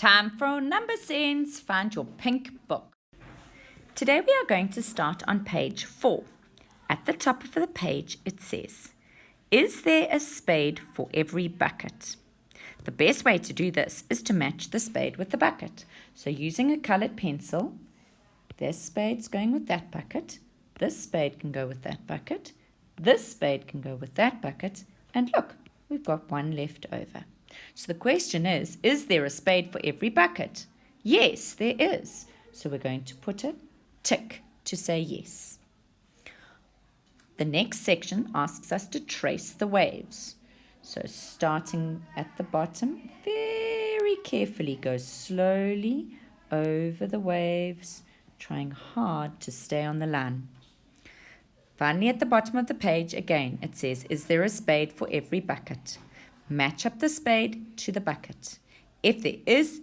Time for Numbersense. Find your pink book. Today we are going to start on page 4. At the top of the page it says, "Is there a spade for every bucket?" The best way to do this is to match the spade with the bucket. So using a coloured pencil, this spade's going with that bucket, this spade can go with that bucket, this spade can go with that bucket, and look, we've got one left over. So the question is there a spade for every bucket? Yes, there is. So we're going to put a tick to say yes. The next section asks us to trace the waves. So starting at the bottom, very carefully go slowly over the waves, trying hard to stay on the line. Finally, at the bottom of the page, again, it says, "Is there a spade for every bucket?" Match up the spade to the bucket. If there is,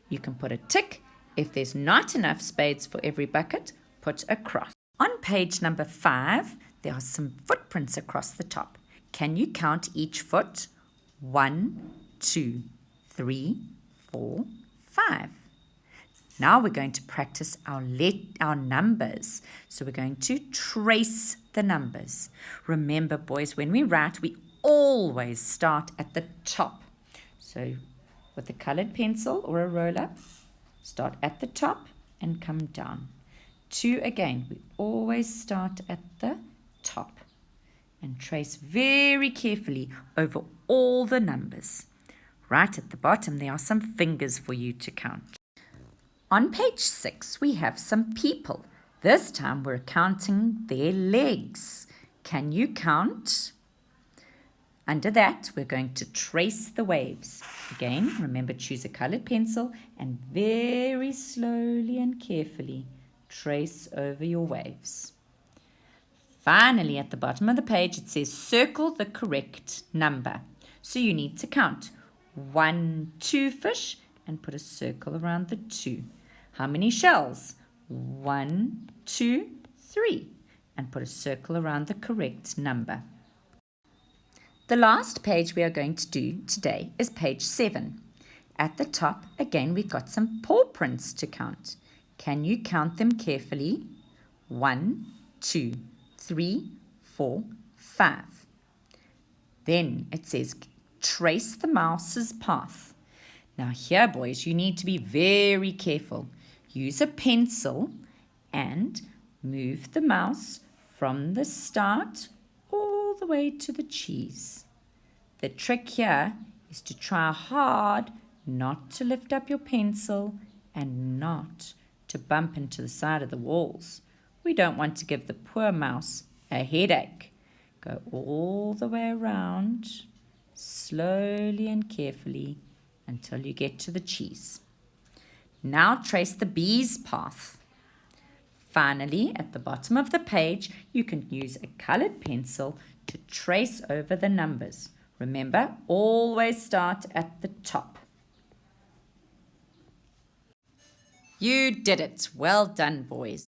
you can put a tick. If there's not enough spades for every bucket, put a cross. On page number 5, there are some footprints across the top. Can you count each foot? 1, 2, 3, 4, 5. Now we're going to practice our numbers. So we're going to trace the numbers. Remember, boys, when we write, we always start at the top. So with a coloured pencil or a roller, start at the top and come down. 2 again, we always start at the top and trace very carefully over all the numbers. Right at the bottom, there are some fingers for you to count. On page 6, we have some people. This time we're counting their legs. Can you count? Under that, we're going to trace the waves. Again, remember, choose a coloured pencil and very slowly and carefully trace over your waves. Finally, at the bottom of the page, it says circle the correct number. So you need to count 1, 2 fish and put a circle around the 2. How many shells? 1, 2, 3 and put a circle around the correct number. The last page we are going to do today is page 7. At the top, again, we've got some paw prints to count. Can you count them carefully? 1, 2, 3, 4, 5. Then it says, trace the mouse's path. Now here, boys, you need to be very careful. Use a pencil and move the mouse from the start all the way to the cheese. The trick here is to try hard not to lift up your pencil and not to bump into the side of the walls. We don't want to give the poor mouse a headache. Go all the way around, slowly and carefully, until you get to the cheese. Now trace the bee's path. Finally, at the bottom of the page, you can use a coloured pencil to trace over the numbers. Remember, always start at the top. You did it. Well done, boys.